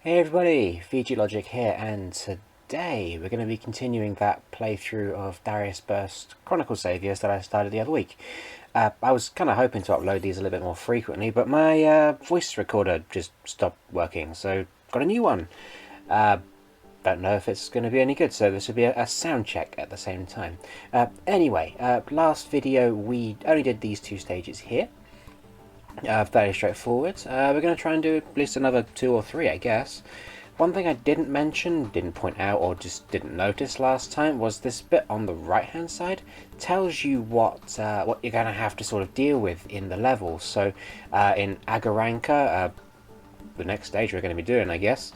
Hey everybody, VG Logic here, and today we're going to be continuing that playthrough of Dariusburst Chronicle Saviours that I started the other week. I was kind of hoping to upload these a little bit more frequently, but my voice recorder just stopped working, so got a new one. Don't know if it's going to be any good, so this will be a sound check at the same time. Anyway, last video we only did these two stages here. Fairly straightforward. We're going to try and do at least another 2 or 3, I guess. One thing I didn't mention, didn't point out, or just didn't notice last time was this bit on the right hand side tells you what you're going to have to sort of deal with in the level. So in Agaranka, the next stage we're going to be doing, I guess,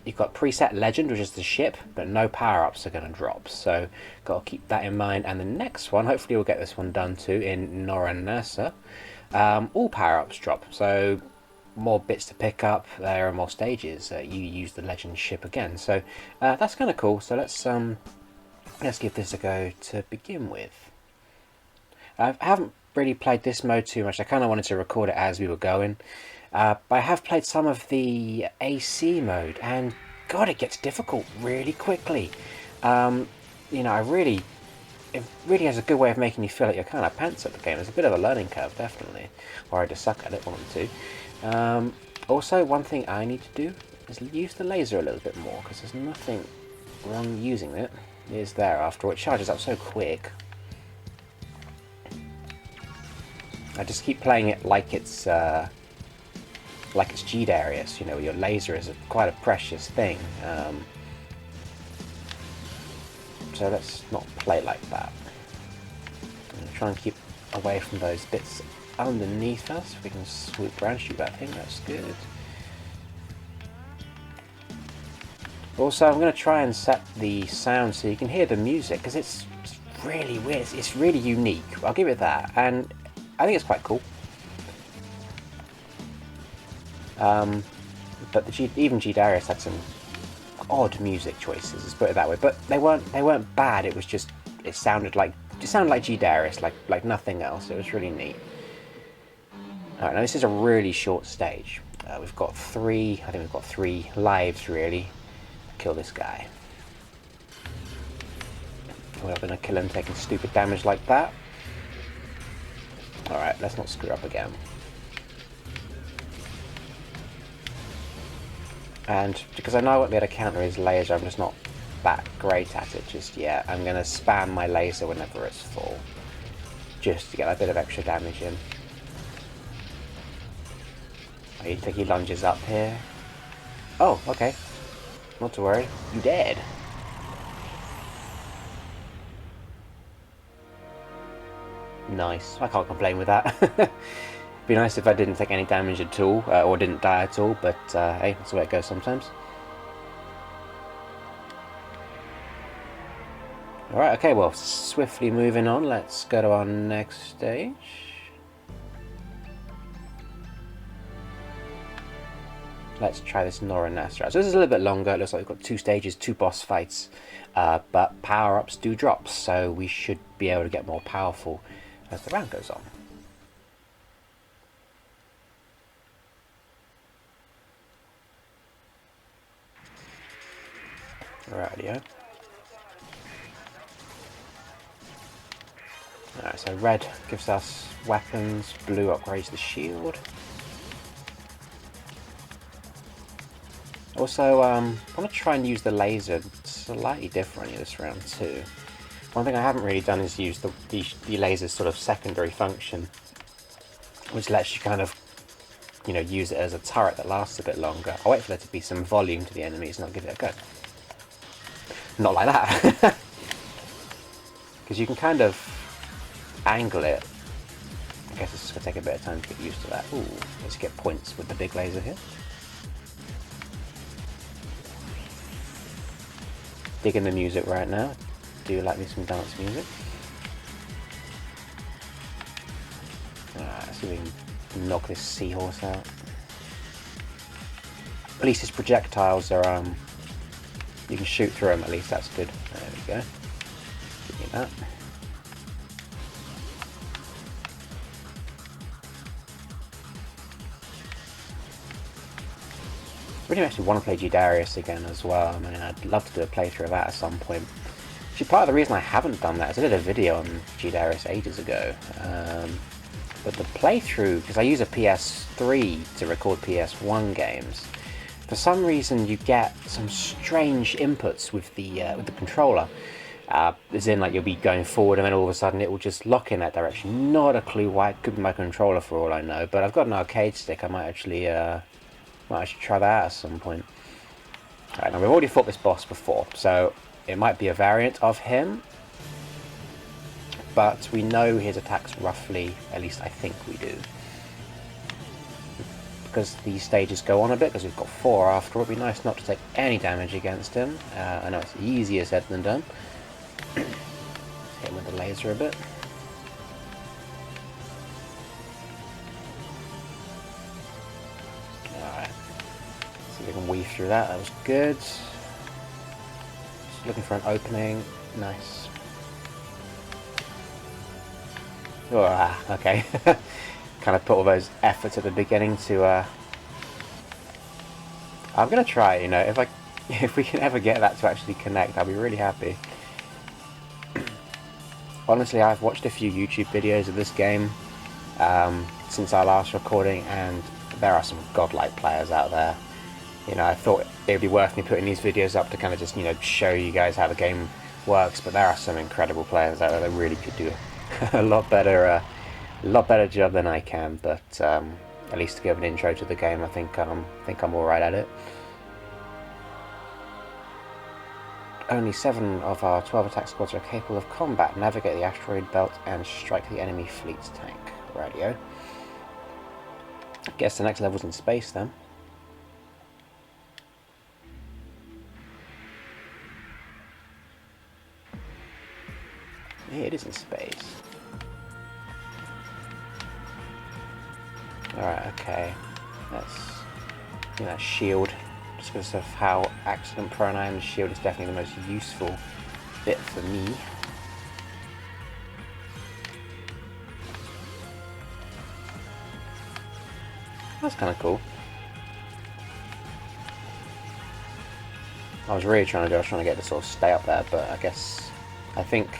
you've got preset legend, which is the ship, but no power-ups are going to drop, so got to keep that in mind. And the next one, hopefully we'll get this one done too, in Noranasa, all power-ups drop, so more bits to pick up. There are more stages. You use the legend ship again, so that's kind of cool. So let's give this a go to begin with. I haven't really played this mode too much. I kind of wanted to record it as we were going. But I have played some of the AC mode, and God, it gets difficult really quickly. You know, it really has a good way of making you feel like you're kind of pants at the game. There's a bit of a learning curve, definitely. Or I just suck at it, one of the two. Also, one thing I need to do is use the laser a little bit more, because there's nothing wrong using it. It is there after all. It charges up so quick. I just keep playing it like it's g-darius, you know, your laser is quite a precious thing. So let's not play like that. I'm going to try and keep away from those bits underneath us. If we can swoop around, shoot that thing, that's good. Also, I'm going to try and set the sound so you can hear the music, because it's really weird. It's really unique, I'll give it that, and I think it's quite cool. But even g-darius had some odd music choices, let's put it that way. But they weren't bad. It was just it sounded like g-darius, like nothing else. It was really neat. All right, now this is a really short stage. We've got 3. I think we've got 3 lives really. Kill this guy. We're not gonna kill him taking stupid damage like that. All right, let's not screw up again. And because I know I won't be able to counter his laser, I'm just not that great at it just yet. I'm going to spam my laser whenever it's full, just to get a bit of extra damage in. Oh, you think he lunges up here? Oh, okay. Not to worry. You dead. Nice. I can't complain with that. Be nice if I didn't take any damage at all, or didn't die at all, but hey, that's the way it goes sometimes. Alright, okay, well, swiftly moving on, let's go to our next stage. Let's try this Noranasa. So this is a little bit longer. It looks like we've got 2 stages, 2 boss fights, but power-ups do drop, so we should be able to get more powerful as the round goes on. Rightio. Alright, so red gives us weapons, blue upgrades the shield. Also, I want to try and use the laser slightly differently this round too. One thing I haven't really done is use the laser's sort of secondary function, which lets you kind of, you know, use it as a turret that lasts a bit longer. I'll wait for there to be some volume to the enemies and I'll give it a go. Not like that, because you can kind of angle it. I guess it's just going to take a bit of time to get used to that. Ooh, let's get points with the big laser here. Digging the music right now. Do like me some dance music. Alright, let's see if we can knock this seahorse out. At least his projectiles are you can shoot through them, at least that's good. There we go. Give me that. really actually want to play g-darius again as well. I mean, I'd love to do a playthrough of that at some point. Actually, part of the reason I haven't done that is I did a video on g-darius ages ago. But the playthrough, because I use a PS3 to record PS1 games, for some reason you get some strange inputs with the controller. As in, like, you'll be going forward and then all of a sudden it will just lock in that direction. Not a clue why. It could be my controller for all I know, but I've got an arcade stick. I might actually try that out at some point. Alright, now we've already fought this boss before, so it might be a variant of him, but we know his attacks roughly, at least I think we do. Because these stages go on a bit, because we've got 4 after all, it'd be nice not to take any damage against him. I know it's easier said than done. Hit him with the laser a bit. Alright. See if we can weave through that. That was good. Just looking for an opening. Nice. Oh, okay. Kind of put all those efforts at the beginning to I'm gonna try, you know, if we can ever get that to actually connect, I'll be really happy. Honestly, I've watched a few YouTube videos of this game since our last recording, and there are some godlike players out there. You know, I thought it would be worth me putting these videos up to kind of just, you know, show you guys how the game works, but there are some incredible players out there that really could do a lot better job than I can. But at least to give an intro to the game, I think I'm all right at it. Only 7 of our 12 attack squads are capable of combat. Navigate the asteroid belt and strike the enemy fleet's tank. Radio. Guess the next level's in space then. Yeah, it is in space. Alright, okay. That's shield. Just because of how accident prone I am, the shield is definitely the most useful bit for me. That's kind of cool. I was trying to get it to sort of stay up there, but I think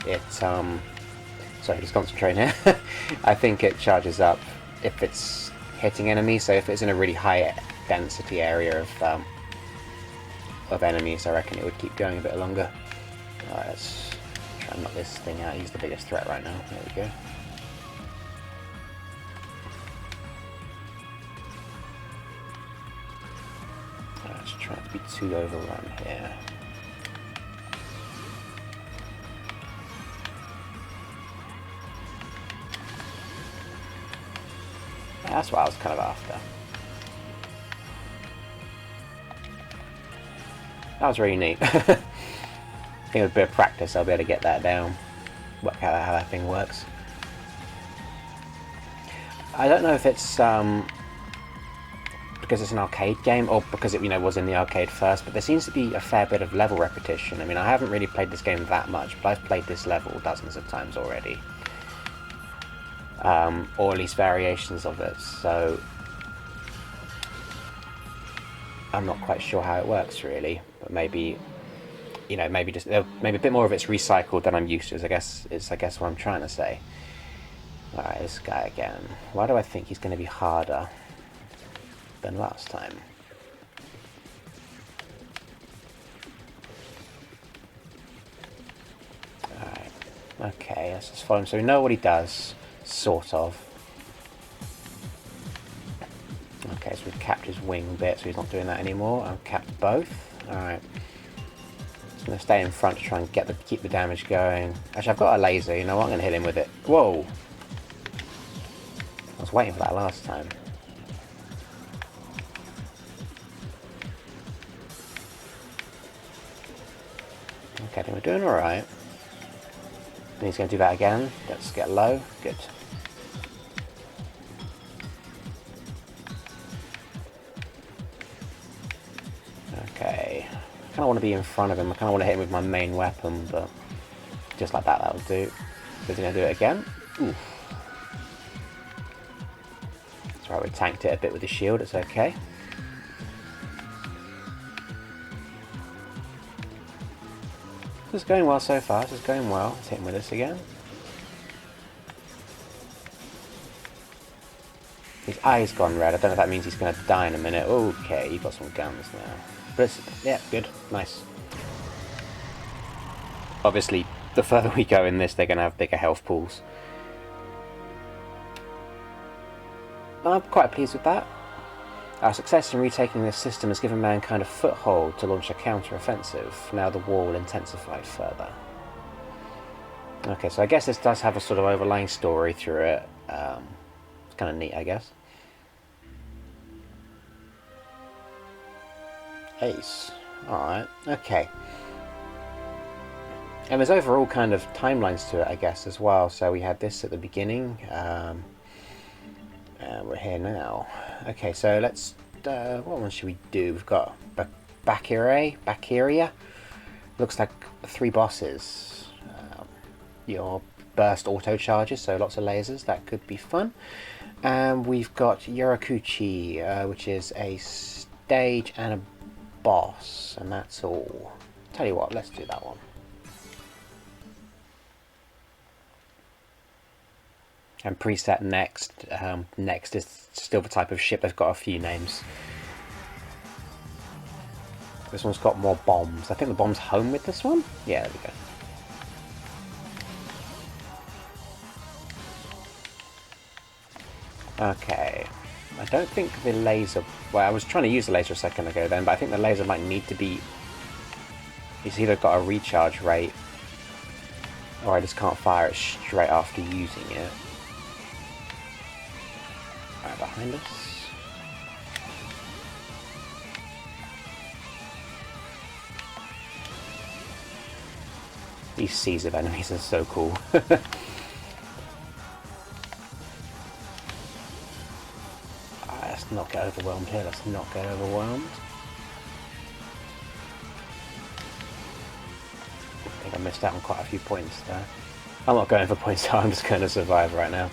it sorry, just concentrate here. I think it charges up if it's hitting enemies, so if it's in a really high density area of enemies, I reckon it would keep going a bit longer. Alright, let's try and knock this thing out. He's the biggest threat right now. There we go. Let's try not to be too overrun here. That's what I was kind of after. That was really neat. I think with a bit of practice I'll be able to get that down. Work out how that thing works. I don't know if it's because it's an arcade game or because it was in the arcade first, but there seems to be a fair bit of level repetition. I mean, I haven't really played this game that much, but I've played this level dozens of times already. Or at least variations of it, so I'm not quite sure how it works really, but maybe maybe a bit more of it's recycled than I'm used to, is I guess what I'm trying to say. Alright, this guy again. Why do I think he's going to be harder than last time? Alright, okay, let's just follow him so we know what he does. Sort of. Okay, so we've capped his wing bit, so he's not doing that anymore. I've capped both. Alright. Just going to stay in front to try and keep the damage going. Actually, I've got a laser, you know what? I'm going to hit him with it. Whoa! I was waiting for that last time. Okay, then we're doing alright. And he's going to do that again. Let's get low. Good. Okay. I kind of want to be in front of him. I kind of want to hit him with my main weapon, but just like that, that'll do. Is he going to do it again? Oof. Let's Right, we tanked it a bit with the shield, it's okay. This is going well so far, this is going well. Let's hit him with this again. His eye's gone red, I don't know if that means he's going to die in a minute. Okay, you've got some guns now. But it's, yeah, good, nice. Obviously, the further we go in this, they're going to have bigger health pools. I'm quite pleased with that. Our success in retaking this system has given mankind a foothold to launch a counter-offensive. Now the war will intensify further. Okay, so I guess this does have a sort of overlying story through it. It's kind of neat, I guess. Ace. Alright, okay. And there's overall kind of timelines to it, I guess, as well. So we had this at the beginning. We're here now. Okay, so let's... what one should we do? We've got Baccaria. Looks like 3 bosses. Your burst auto charges, so lots of lasers. That could be fun. And we've got Yorakuchi, which is a stage and a boss. And that's all. Tell you what, let's do that one. And preset next. Next is still the type of ship. They've got a few names. This one's got more bombs. I think the bomb's home with this one. Yeah, there we go. Okay. I don't think the laser... Well, I was trying to use the laser a second ago then, but I think the laser might need to be... It's either got a recharge rate, or I just can't fire it straight after using it. Right behind us. These seas of enemies are so cool. Let's not get overwhelmed here, let's not get overwhelmed. I think I missed out on quite a few points there. I'm not going for points, so I'm just going to survive right now.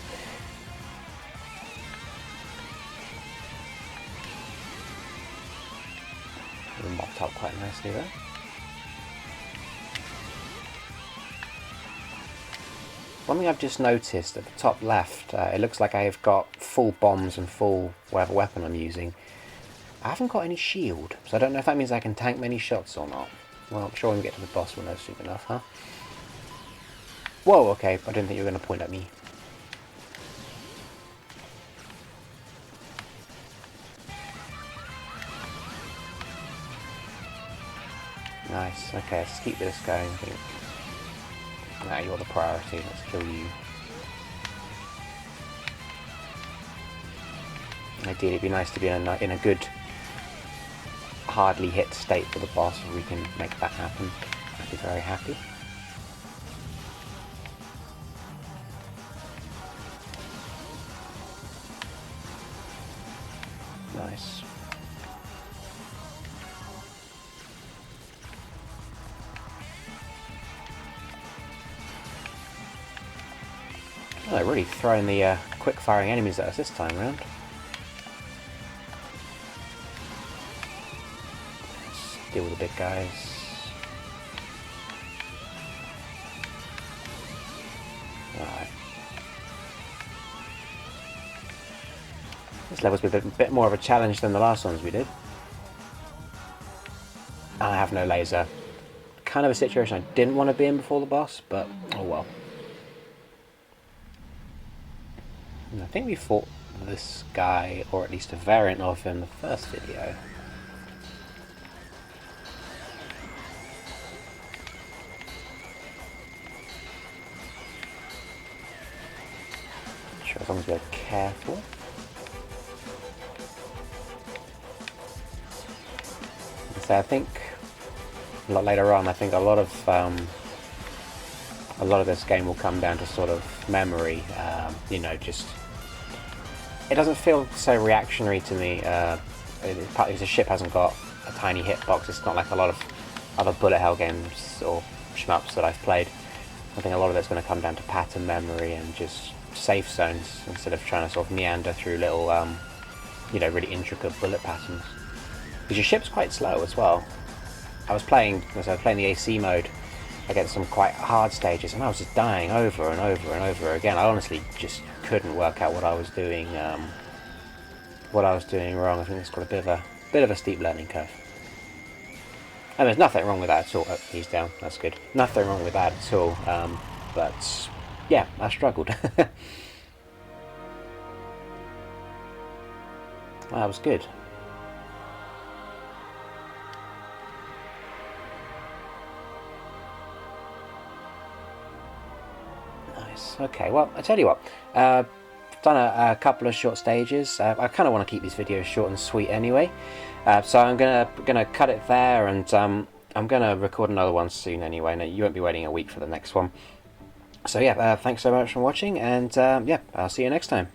Mopped up quite nicely there. One thing I've just noticed at the top left, it looks like I've got full bombs and full whatever weapon I'm using. I haven't got any shield, so I don't know if that means I can tank many shots or not. Well, I'm sure when we get to the boss we'll know soon enough, huh? Whoa, okay, I didn't think you were going to point at me. Nice, okay, let's keep this going, I think. Nah, you're the priority, let's kill you. Ideally it'd be nice to be in a good, hardly hit state for the boss, if we can make that happen. I'd be very happy. Nice. Oh, they're really throwing the quick-firing enemies at us this time around. Let's deal with the big guys. Right. This level's been a bit more of a challenge than the last ones we did. I have no laser. Kind of a situation I didn't want to be in before the boss, but oh well. And I think we fought this guy, or at least a variant of him, in the first video. Sure, as long as we're careful. So I think a lot later on, I think a lot of this game will come down to sort of memory. You know, just it doesn't feel so reactionary to me. Partly because the ship hasn't got a tiny hitbox. It's not like a lot of other bullet hell games or shmups that I've played. I think a lot of it's going to come down to pattern memory and just safe zones instead of trying to sort of meander through little, you know, really intricate bullet patterns. Because your ship's quite slow as well. I was playing the AC mode against some quite hard stages, and I was just dying over and over and over again. I honestly just couldn't work out what I was doing. What I was doing wrong. I think it's got a bit of a steep learning curve. And there's nothing wrong with that at all. Oh, he's down. That's good. Nothing wrong with that at all. But yeah, I struggled. That was good. Nice. Okay, well, I tell you what. I've done a couple of short stages. I kind of want to keep these videos short and sweet anyway. So I'm gonna cut it there, and I'm gonna record another one soon anyway. No, you won't be waiting a week for the next one. So yeah, thanks so much for watching, and yeah, I'll see you next time.